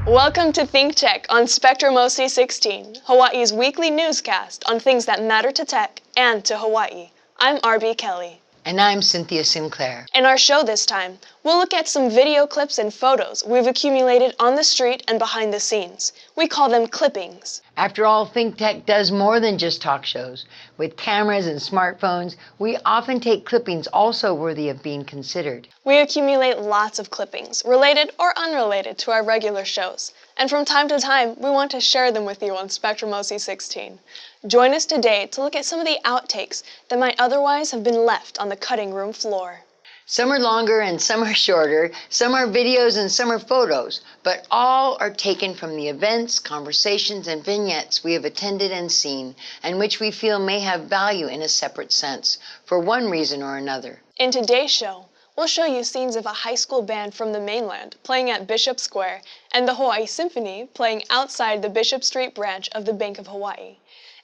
Welcome to ThinkTech on Spectrum OC16, Hawaii's weekly newscast on things that matter to tech and to Hawaii. I'm RB Kelly. And I'm Cynthia Sinclair. In our show this time, we'll look at some video clips and photos we've accumulated on the street and behind the scenes. We call them clippings. After all, ThinkTech does more than just talk shows. With cameras and smartphones, we often take clippings also worthy of being considered. We accumulate lots of clippings, related or unrelated to our regular shows. And from time to time, we want to share them with you on Spectrum OC16. Join us today to look at some of the outtakes that might otherwise have been left on the cutting room floor. Some are longer and some are shorter, some are videos and some are photos, but all are taken from the events, conversations, and vignettes we have attended and seen, and which we feel may have value in a separate sense, for one reason or another. In today's show, we'll show you scenes of a high school band from the mainland playing at Bishop Square and the Hawaii Symphony playing outside the Bishop Street branch of the Bank of Hawaii.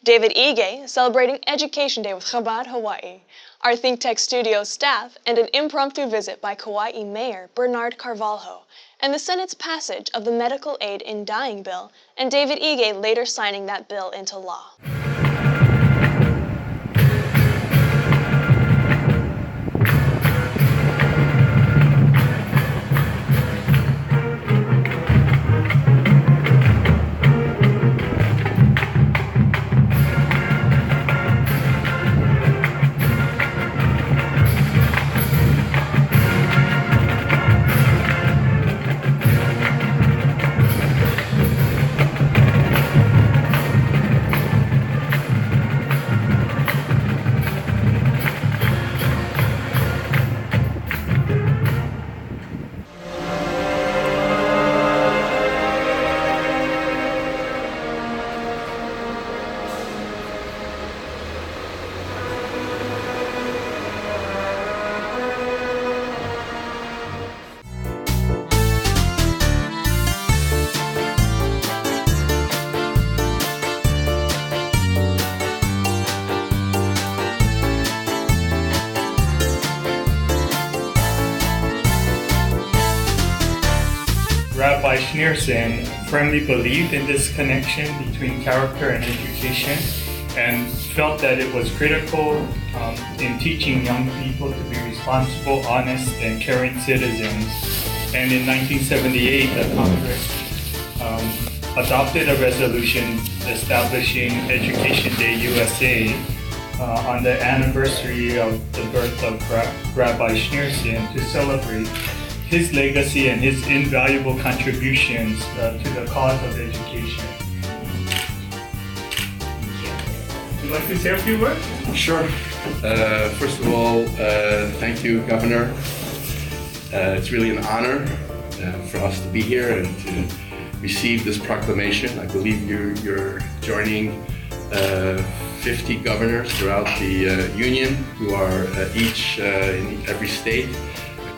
David Ige celebrating Education Day with Chabad, Hawaii. Our ThinkTech studio staff and an impromptu visit by Kauai Mayor Bernard Carvalho, and the Senate's passage of the Medical Aid in Dying bill, and David Ige later signing that bill into law. Rabbi Schneerson firmly believed in this connection between character and education and felt that it was critical in teaching young people to be responsible, honest, and caring citizens. And in 1978, the Congress adopted a resolution establishing Education Day USA on the anniversary of the birth of Rabbi Schneerson to celebrate his legacy and his invaluable contributions to the cause of education. Would you like to say a few words? Sure. First of all, thank you, Governor. It's really an honor for us to be here and to receive this proclamation. I believe you're joining 50 governors throughout the Union who are each in every state.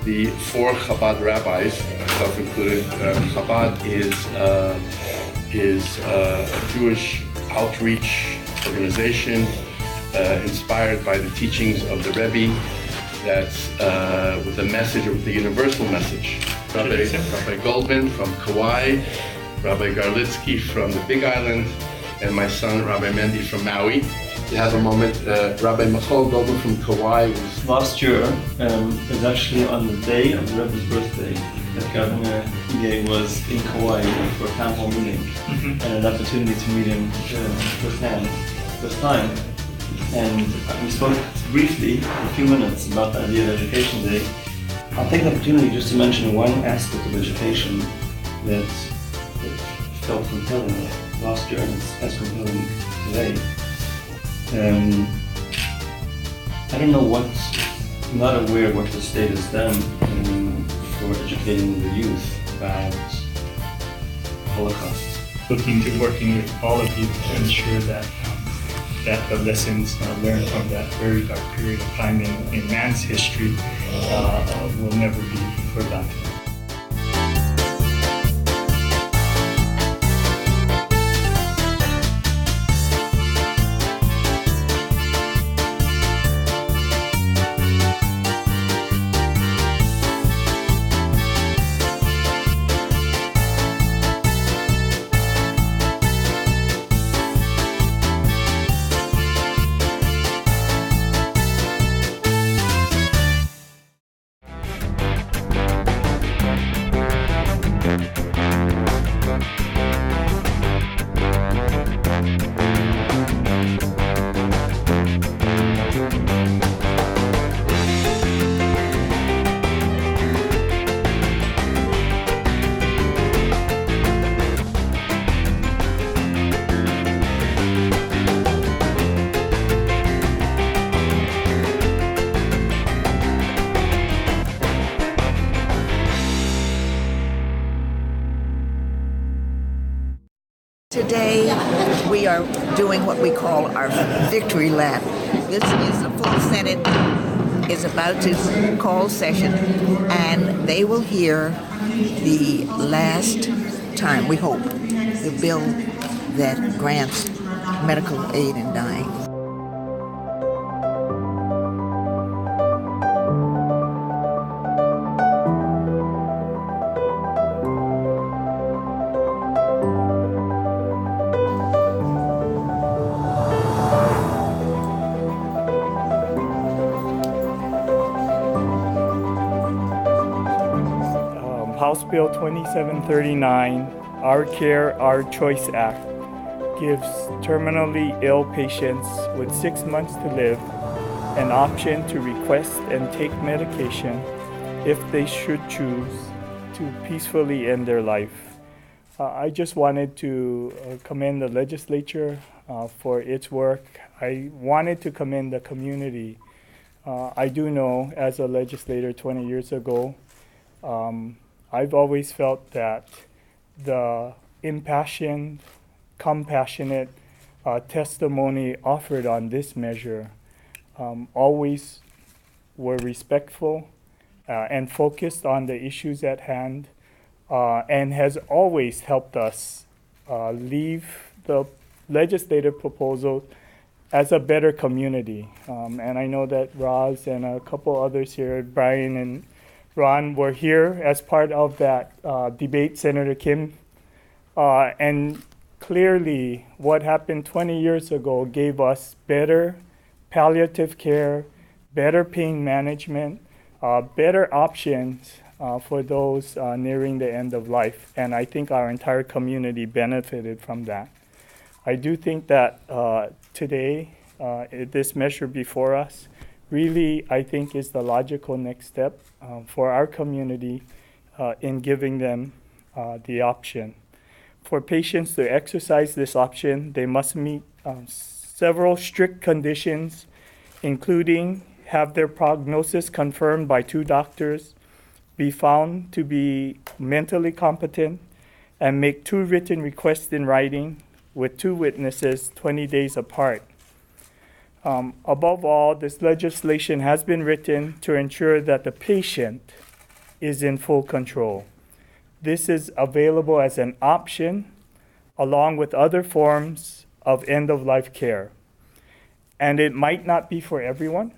The 4 Chabad rabbis, myself included. Chabad is a Jewish outreach organization inspired by the teachings of the Rebbe. That's with a message, with a universal message. Rabbi Goldman from Kauai, Rabbi Garlitsky from the Big Island, and my son Rabbi Mendy from Maui. You have a moment. Rabbi Michael Goldman from Kauai was last year. It was actually on the day of the Rebbe's birthday that Governor Ige was in Kauai for a town hall meeting, and an opportunity to meet him first time. And we spoke briefly for a few minutes about the idea of Education Day. I'll take the opportunity just to mention one aspect of education that felt compelling last year and it's as compelling today. I don't know I'm not aware what the state has done for educating the youth about Holocaust. Looking to working with all of you to ensure that that the lessons learned from that very dark period of time in man's history will never be forgotten. we are doing what we call our victory lap. This is the full Senate is about to call session, and they will hear the last time, we hope, the bill that grants medical aid in dying. House Bill 2739, Our Care, Our Choice Act, gives terminally ill patients with 6 months to live an option to request and take medication if they should choose to peacefully end their life. I just wanted to commend the legislature for its work. I wanted to commend the community. I do know, as a legislator 20 years ago, I've always felt that the impassioned, compassionate testimony offered on this measure always were respectful and focused on the issues at hand, and has always helped us leave the legislative proposal as a better community. And I know that Roz and a couple others here, Brian and Ron, were here as part of that debate, Senator Kim. And clearly, what happened 20 years ago gave us better palliative care, better pain management, better options for those nearing the end of life. And I think our entire community benefited from that. I do think that today, this measure before us, really, I think, is the logical next step for our community in giving them the option. For patients to exercise this option, they must meet several strict conditions, including have their prognosis confirmed by 2 doctors, be found to be mentally competent, and make 2 written requests in writing with 2 witnesses 20 days apart. Above all, this legislation has been written to ensure that the patient is in full control. This is available as an option along with other forms of end-of-life care. And it might not be for everyone.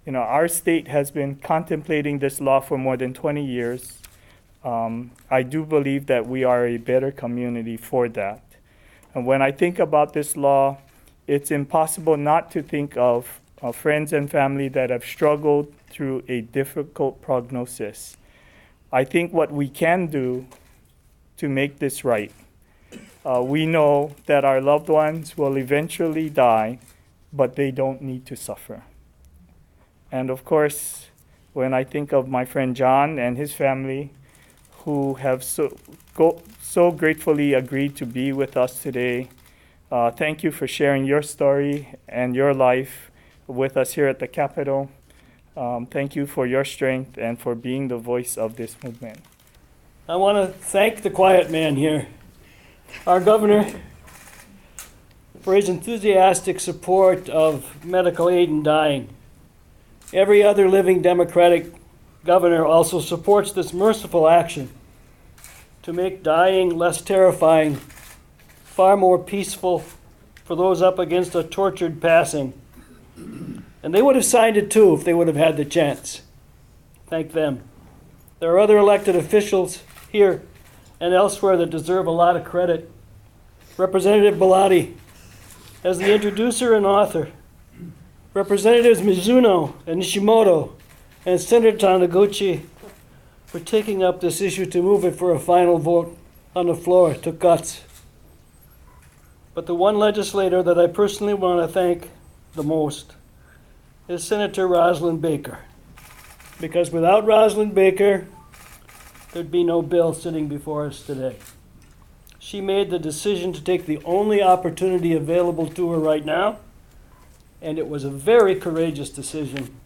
You know, our state has been contemplating this law for more than 20 years. I do believe that we are a better community for that. And when I think about this law, it's impossible not to think of friends and family that have struggled through a difficult prognosis. I think what we can do to make this right, we know that our loved ones will eventually die, but they don't need to suffer. And of course, when I think of my friend John and his family, who have so gratefully agreed to be with us today, thank you for sharing your story and your life with us here at the Capitol. Thank you for your strength and for being the voice of this movement. I want to thank the quiet man here, our governor, for his enthusiastic support of medical aid in dying. Every other living Democratic governor also supports this merciful action to make dying less terrifying, far more peaceful for those up against a tortured passing. And they would have signed it too if they would have had the chance. Thank them. There are other elected officials here and elsewhere that deserve a lot of credit. Representative Bellotti, as the introducer and author, Representatives Mizuno and Nishimoto, and Senator Taniguchi for taking up this issue to move it for a final vote on the floor. It took guts. But the one legislator that I personally want to thank the most is Senator Rosalind Baker. Because without Rosalind Baker, there'd be no bill sitting before us today. She made the decision to take the only opportunity available to her right now, and it was a very courageous decision.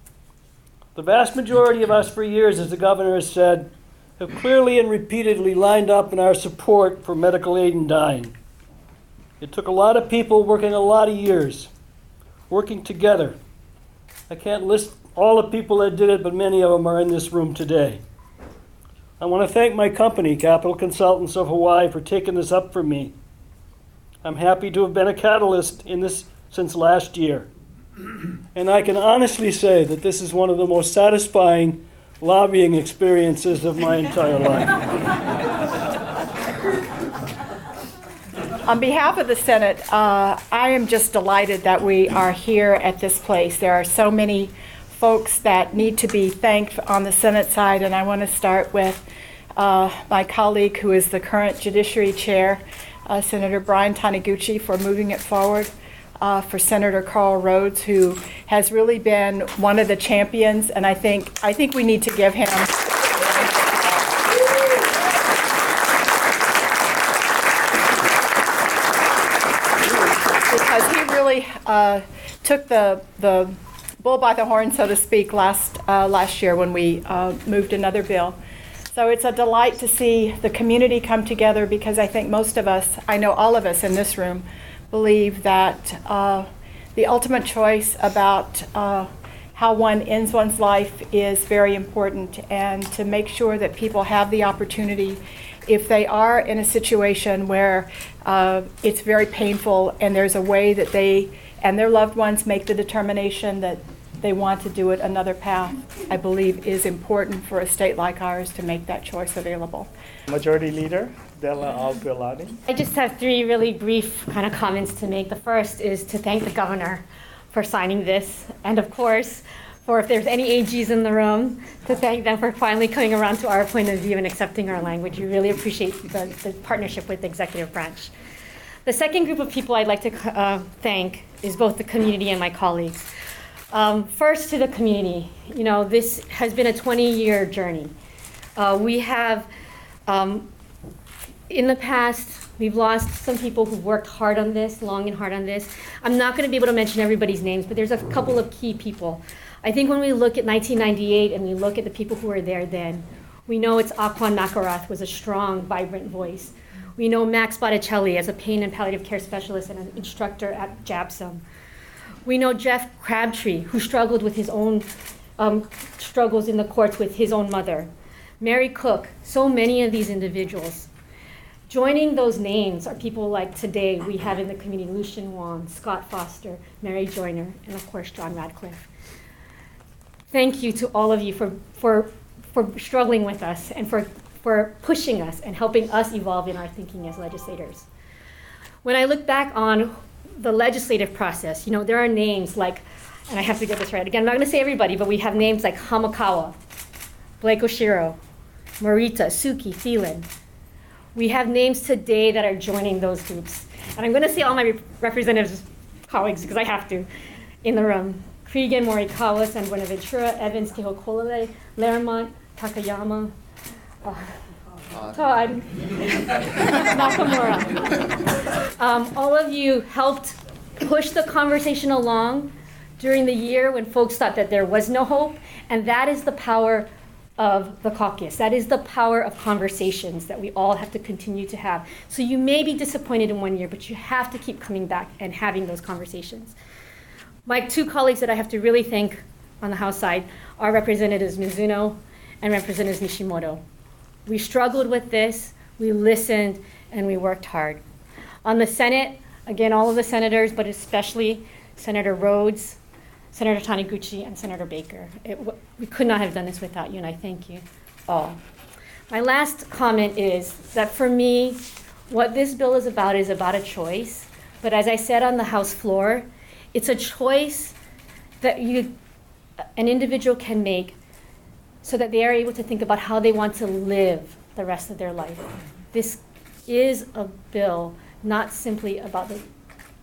The vast majority of us for years, as the governor has said, have clearly and repeatedly lined up in our support for medical aid in dying. It took a lot of people working a lot of years, working together. I can't list all the people that did it, but many of them are in this room today. I want to thank my company, Capital Consultants of Hawaii, for taking this up for me. I'm happy to have been a catalyst in this since last year. And I can honestly say that this is one of the most satisfying lobbying experiences of my entire life. On behalf of the Senate, I am just delighted that we are here at this place. There are so many folks that need to be thanked on the Senate side, and I want to start with my colleague who is the current Judiciary Chair, Senator Brian Taniguchi, for moving it forward, for Senator Carl Rhodes, who has really been one of the champions, and I think we need to give him because he really took the bull by the horn, so to speak, last year when we moved another bill. So it's a delight to see the community come together, because I think most of us, I know all of us in this room, believe that the ultimate choice about how one ends one's life is very important, and to make sure that people have the opportunity, if they are in a situation where it's very painful and there's a way that they and their loved ones make the determination that they want to do it another path, I believe is important for a state like ours to make that choice available. Majority Leader Della Albiolani. I just have three really brief kind of comments to make. The first is to thank the governor for signing this, and of course, for if there's any AGs in the room, to thank them for finally coming around to our point of view and accepting our language. We really appreciate the partnership with the executive branch. The second group of people I'd like to thank is both the community and my colleagues. First, to the community. You know, this has been a 20-year journey. We have, in the past, we've lost some people who worked hard on this, long and hard on this. I'm not going to be able to mention everybody's names, but there's a couple of key people. I think when we look at 1998 and we look at the people who were there then, we know it's Aquan Nakarath was a strong, vibrant voice. We know Max Botticelli as a pain and palliative care specialist and an instructor at JABSOM. We know Jeff Crabtree, who struggled with his own struggles in the courts with his own mother. Mary Cook, so many of these individuals. Joining those names are people like today we have in the community, Lucian Wong, Scott Foster, Mary Joyner, and of course, John Radcliffe. Thank you to all of you for struggling with us and for pushing us and helping us evolve in our thinking as legislators. When I look back on the legislative process, you know, there are names like, and I have to get this right again, I'm not going to say everybody, but we have names like Hamakawa, Blake Oshiro, Marita, Suki, Thielen. We have names today that are joining those groups. And I'm going to say all my representatives, colleagues, because I have to, in the room. Cregan, Morikawa, San Buenaventura, Evans, Kehokolole, Laremont, Takayama, Todd, Nakamura. All of you helped push the conversation along during the year when folks thought that there was no hope, and that is the power of the caucus. That is the power of conversations that we all have to continue to have. So you may be disappointed in 1 year, but you have to keep coming back and having those conversations. My two colleagues that I have to really thank on the House side are Representatives Mizuno and Representatives Nishimoto. We struggled with this, we listened, and we worked hard. On the Senate, again, all of the senators, but especially Senator Rhodes, Senator Taniguchi, and Senator Baker. We could not have done this without you, and I thank you all. My last comment is that for me, what this bill is about a choice. But as I said on the House floor, it's a choice that an individual can make so that they are able to think about how they want to live the rest of their life. This is a bill not simply about the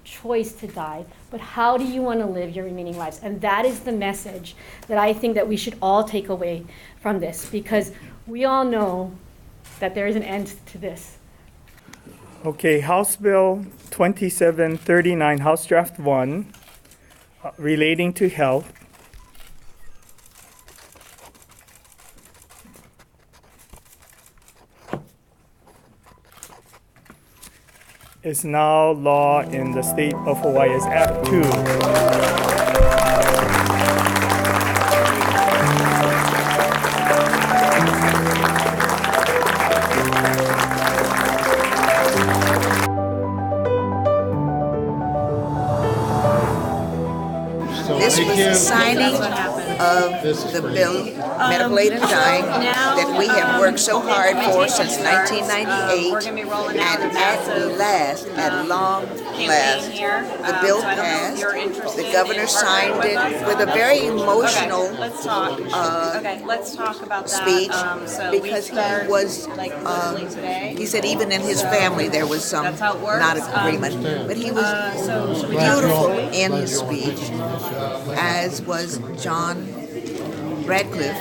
choice to die, but how do you want to live your remaining lives? And that is the message that I think that we should all take away from this, because we all know that there is an end to this. Okay, House Bill 2739, House Draft 1, relating to health. is now law in the state of Hawaii as Act 2. This was the signing of the bill, medical aid and dying, that we have worked so hard for since 1998, and at long last, the bill passed. The governor signed it with a very emotional speech, because he said even in his family there was some not agreement, but he was beautiful in his speech, as was John Radcliffe,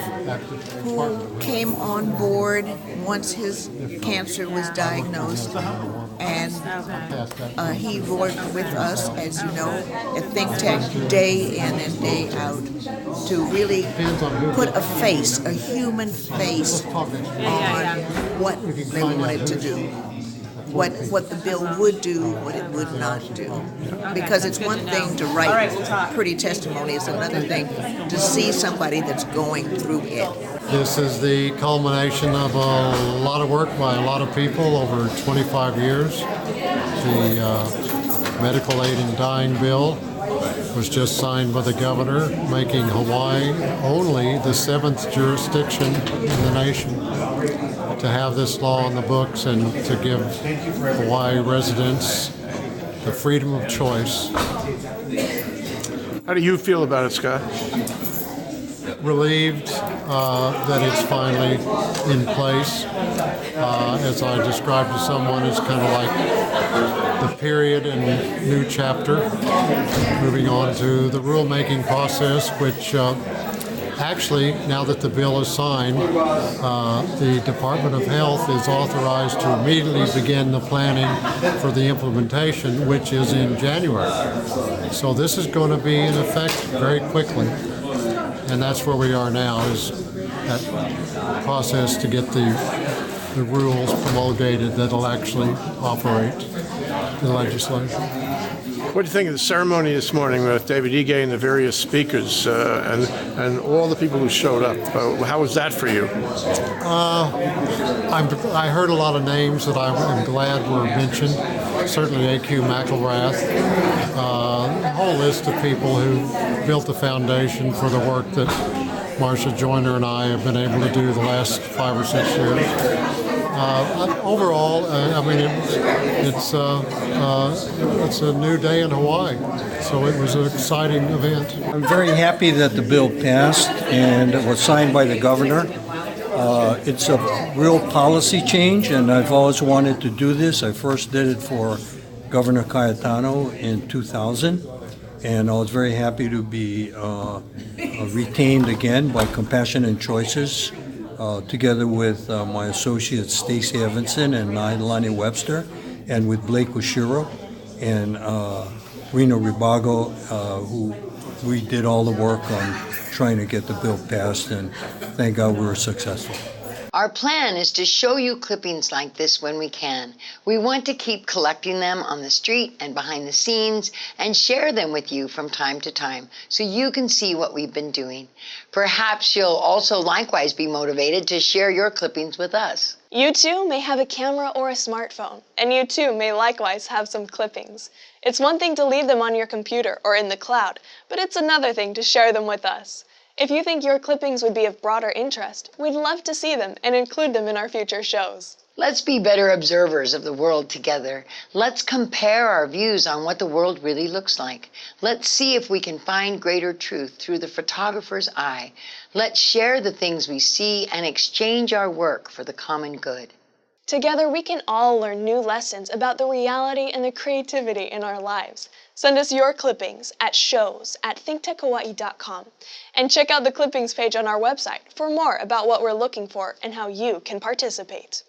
who came on board once his cancer was diagnosed, and he worked with us, as you know, at ThinkTech day in and day out to really put a face, a human face on what they wanted to do. What the bill would do, what it would not do. Because it's one thing to write pretty testimony, it's another thing to see somebody that's going through it. This is the culmination of a lot of work by a lot of people over 25 years. The medical aid and dying bill was just signed by the governor, making Hawaii only the 7th jurisdiction in the nation to have this law on the books and to give Hawaii residents the freedom of choice. How do you feel about it, Scott? Relieved that it's finally in place. As I described to someone, it's kind of like the period and new chapter. Moving on to the rulemaking process, which actually, now that the bill is signed, the Department of Health is authorized to immediately begin the planning for the implementation, which is in January. So this is going to be in effect very quickly. And that's where we are now, is that process to get the rules promulgated that'll actually operate the legislation. What do you think of the ceremony this morning with David Ige and the various speakers and all the people who showed up? How was that for you? I heard a lot of names that I'm glad were mentioned. Certainly A.Q. McElrath, a whole list of people who built the foundation for the work that Marcia Joyner and I have been able to do the last 5 or 6 years. Overall, it's a new day in Hawaii, so it was an exciting event. I'm very happy that the bill passed and it was signed by the governor. It's a real policy change, and I've always wanted to do this. I first did it for Governor Cayetano in 2000, and I was very happy to be retained again by Compassion and Choices, together with my associates Stacey Evanson and Nailani Webster, and with Blake Oshiro and Reno Ribago, who we did all the work on trying to get the bill passed, and thank God we were successful. Our plan is to show you clippings like this when we can. We want to keep collecting them on the street and behind the scenes and share them with you from time to time so you can see what we've been doing. Perhaps you'll also likewise be motivated to share your clippings with us. You too may have a camera or a smartphone, and you too may likewise have some clippings. It's one thing to leave them on your computer or in the cloud, but it's another thing to share them with us. If you think your clippings would be of broader interest, we'd love to see them and include them in our future shows. Let's be better observers of the world together. Let's compare our views on what the world really looks like. Let's see if we can find greater truth through the photographer's eye. Let's share the things we see and exchange our work for the common good. Together, we can all learn new lessons about the reality and the creativity in our lives. Send us your clippings at shows@thinktechhawaii.com and check out the clippings page on our website for more about what we're looking for and how you can participate.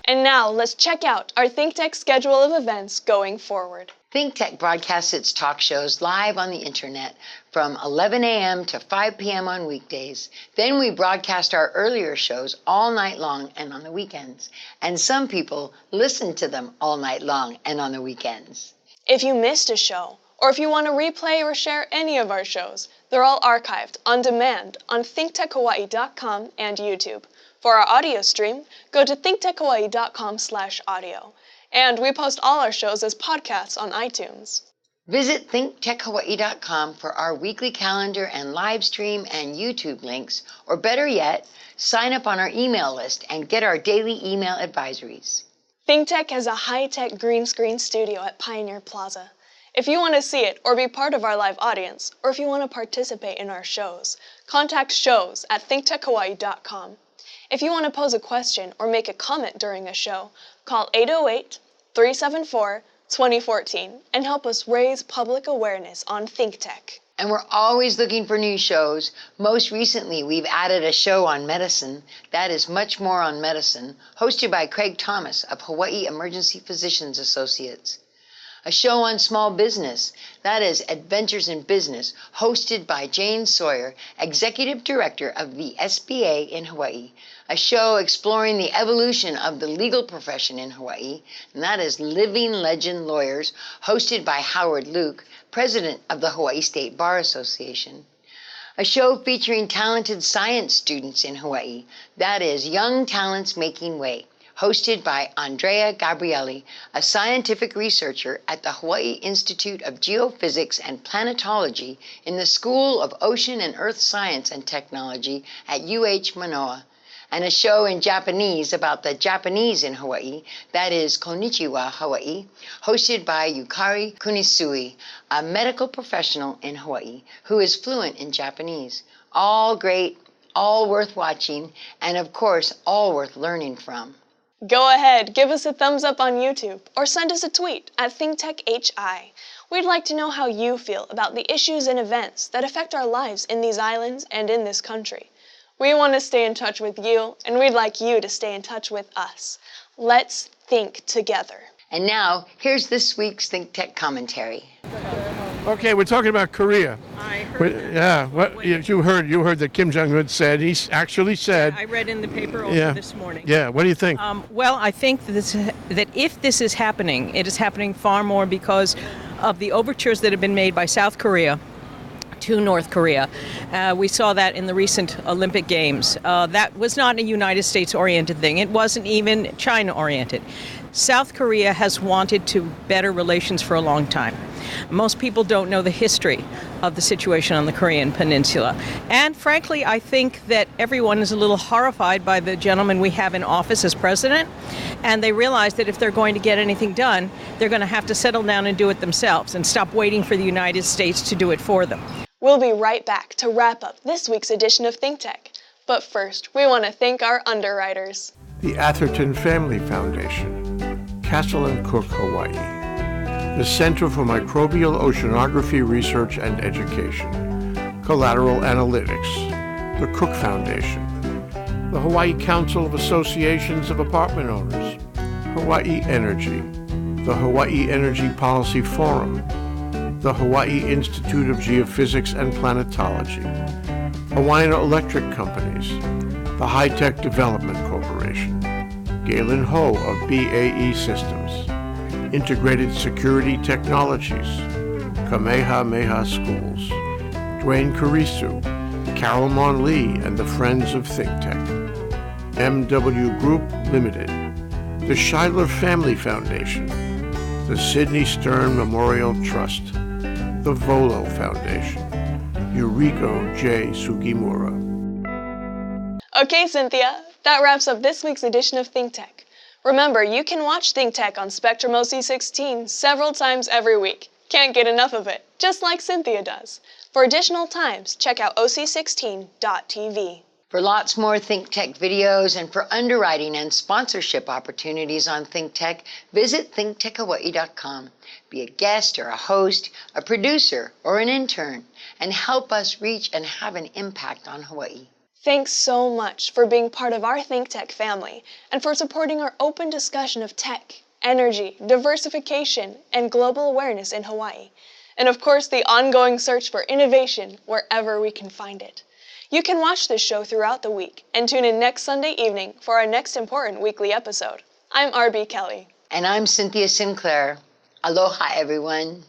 And now, let's check out our ThinkTech schedule of events going forward. ThinkTech broadcasts its talk shows live on the internet from 11 a.m. to 5 p.m. on weekdays. Then we broadcast our earlier shows all night long and on the weekends. And some people listen to them all night long and on the weekends. If you missed a show, or if you want to replay or share any of our shows, they're all archived on demand on thinktechhawaii.com and YouTube. For our audio stream, go to thinktechhawaii.com/audio. And we post all our shows as podcasts on iTunes. Visit thinktechhawaii.com for our weekly calendar and live stream and YouTube links, or better yet, sign up on our email list and get our daily email advisories. ThinkTech has a high-tech green screen studio at Pioneer Plaza. If you want to see it or be part of our live audience, or if you want to participate in our shows, contact shows@thinktechhawaii.com. If you want to pose a question or make a comment during a show, call 808-374-2014 and help us raise public awareness on ThinkTech. And we're always looking for new shows. Most recently, we've added a show on medicine, that is Much More on Medicine, hosted by Craig Thomas of Hawaii Emergency Physicians Associates. A show on small business, that is Adventures in Business, hosted by Jane Sawyer, Executive Director of the SBA in Hawaii. A show exploring the evolution of the legal profession in Hawaii, and that is Living Legend Lawyers, hosted by Howard Luke, President of the Hawaii State Bar Association. A show featuring talented science students in Hawaii, that is Young Talents Making Way, hosted by Andrea Gabrielli, a scientific researcher at the Hawaii Institute of Geophysics and Planetology in the School of Ocean and Earth Science and Technology at UH Manoa, and a show in Japanese about the Japanese in Hawaii, that is Konnichiwa Hawaii, hosted by Yukari Kunisui, a medical professional in Hawaii who is fluent in Japanese. All great, all worth watching, and of course, all worth learning from. Go ahead, give us a thumbs up on YouTube, or send us a tweet at ThinkTechHI. We'd like to know how you feel about the issues and events that affect our lives in these islands and in this country. We want to stay in touch with you, and we'd like you to stay in touch with us. Let's think together. And now, here's this week's ThinkTech commentary. Okay, we're talking about Korea. I heard. Yeah, what you heard that Kim Jong-un said. He actually said. I read in the paper also this morning. Yeah, what do you think? Well, I think that if this is happening, it is happening far more because of the overtures that have been made by South Korea to North Korea. We saw that in the recent Olympic Games. That was not a United States-oriented thing. It wasn't even China-oriented. South Korea has wanted to better relations for a long time. Most people don't know the history of the situation on the Korean Peninsula. And frankly, I think that everyone is a little horrified by the gentleman we have in office as president. And they realize that if they're going to get anything done, they're going to have to settle down and do it themselves and stop waiting for the United States to do it for them. We'll be right back to wrap up this week's edition of ThinkTech. But first, we want to thank our underwriters. The Atherton Family Foundation, Castle and Cook, Hawaii. The Center for Microbial Oceanography Research and Education, Collateral Analytics, the Cook Foundation, the Hawaii Council of Associations of Apartment Owners, Hawaii Energy, the Hawaii Energy Policy Forum, the Hawaii Institute of Geophysics and Planetology, Hawaiian Electric Companies, the High Tech Development Corporation, Galen Ho of BAE Systems, Integrated Security Technologies, Kamehameha Schools, Dwayne Carisu, Carol Mon Lee and the Friends of ThinkTech, MW Group Limited, the Schuyler Family Foundation, the Sidney Stern Memorial Trust, the Volo Foundation, Yuriko J. Sugimura. Okay, Cynthia, that wraps up this week's edition of ThinkTech. Remember, you can watch ThinkTech on Spectrum OC16 several times every week. Can't get enough of it, just like Cynthia does. For additional times, check out oc16.tv. For lots more ThinkTech videos and for underwriting and sponsorship opportunities on ThinkTech, visit thinktechhawaii.com. Be a guest or a host, a producer or an intern, and help us reach and have an impact on Hawaii. Thanks so much for being part of our ThinkTech family and for supporting our open discussion of tech, energy, diversification, and global awareness in Hawaii. And of course, the ongoing search for innovation wherever we can find it. You can watch this show throughout the week and tune in next Sunday evening for our next important weekly episode. I'm RB Kelly. And I'm Cynthia Sinclair. Aloha, everyone.